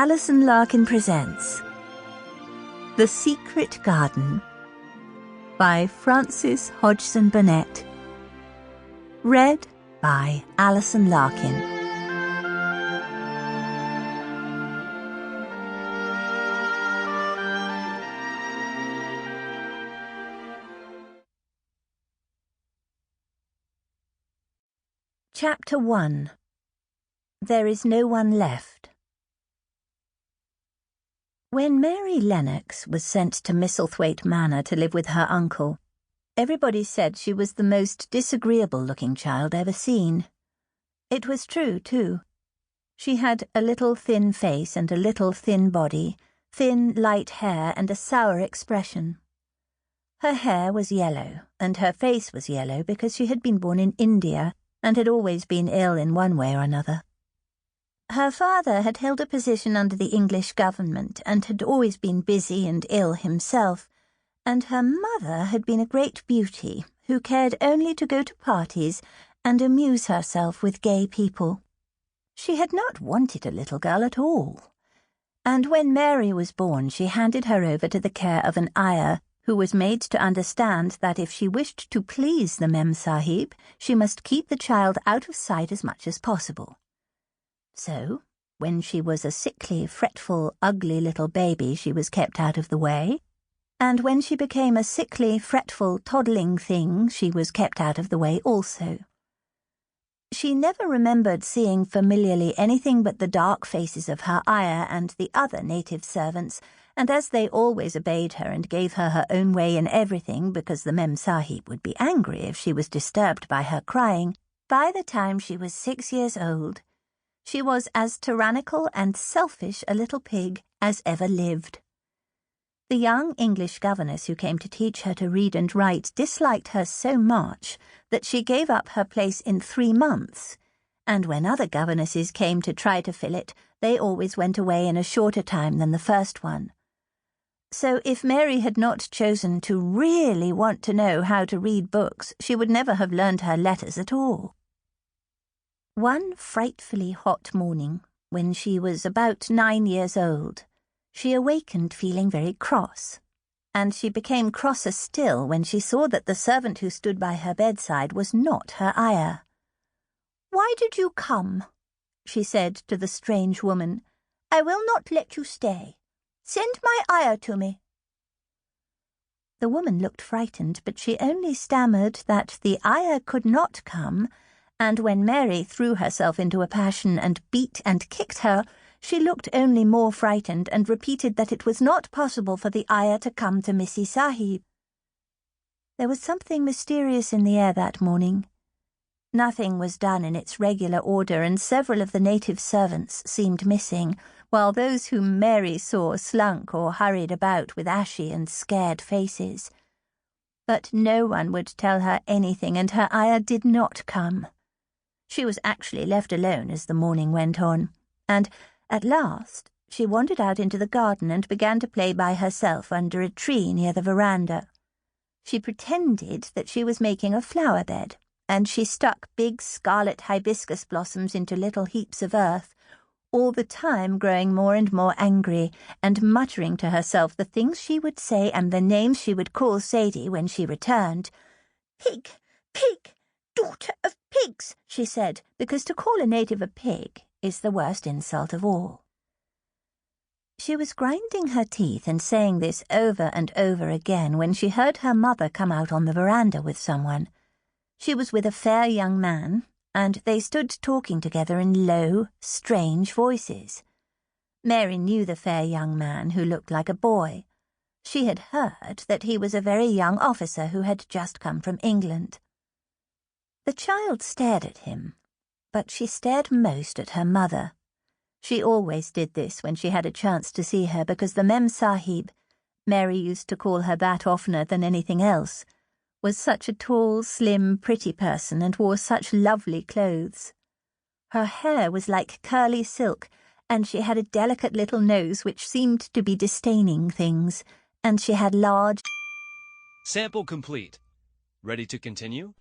Alison Larkin presents The Secret Garden by Frances Hodgson Burnett. Read by Alison Larkin. Chapter 1. There is no one left. When Mary Lennox was sent to Misselthwaite Manor to live with her uncle, everybody said she was the most disagreeable-looking child ever seen. It was true, too. She had a little thin face and a little thin body, thin, light hair and a sour expression. Her hair was yellow, and her face was yellow because she had been born in India and had always been ill in one way or another. Her father had held a position under the English government and had always been busy and ill himself, and her mother had been a great beauty who cared only to go to parties and amuse herself with gay people. She had not wanted a little girl at all, and when Mary was born she handed her over to the care of an ayah who was made to understand that if she wished to please the Mem Sahib, she must keep the child out of sight as much as possible. So, when she was a sickly, fretful, ugly little baby, she was kept out of the way, and when she became a sickly, fretful, toddling thing, she was kept out of the way also. She never remembered seeing familiarly anything but the dark faces of her ayah and the other native servants, and as they always obeyed her and gave her her own way in everything because the Mem Sahib would be angry if she was disturbed by her crying, by the time she was 6 years old, she was as tyrannical and selfish a little pig as ever lived. The young English governess who came to teach her to read and write disliked her so much that she gave up her place in 3 months, and when other governesses came to try to fill it, they always went away in a shorter time than the first one. So if Mary had not chosen to really want to know how to read books, she would never have learned her letters at all. One frightfully hot morning, when she was about 9 years old, she awakened feeling very cross, and she became crosser still when she saw that the servant who stood by her bedside was not her ayah. "Why did you come?" she said to the strange woman. "I will not let you stay. Send my ayah to me." The woman looked frightened, but she only stammered that the ayah could not come, and when Mary threw herself into a passion and beat and kicked her, she looked only more frightened and repeated that it was not possible for the ayah to come to Missy Sahib. There was something mysterious in the air that morning. Nothing was done in its regular order, and several of the native servants seemed missing, while those whom Mary saw slunk or hurried about with ashy and scared faces. But no one would tell her anything, and her ayah did not come. She was actually left alone as the morning went on, and, at last, she wandered out into the garden and began to play by herself under a tree near the veranda. She pretended that she was making a flower bed, and she stuck big scarlet hibiscus blossoms into little heaps of earth, all the time growing more and more angry, and muttering to herself the things she would say and the names she would call Sadie when she returned. "Pig, pig, daughter of pigs," she said, because to call a native a pig is the worst insult of all. She was grinding her teeth and saying this over and over again when she heard her mother come out on the veranda with someone. She was with a fair young man, and they stood talking together in low, strange voices. Mary knew the fair young man who looked like a boy. She had heard that he was a very young officer who had just come from England. The child stared at him, but she stared most at her mother. She always did this when she had a chance to see her, because the Mem Sahib, Mary used to call her that oftener than anything else, was such a tall, slim, pretty person and wore such lovely clothes. Her hair was like curly silk, and she had a delicate little nose which seemed to be disdaining things, and she had large... Sample complete. Ready to continue?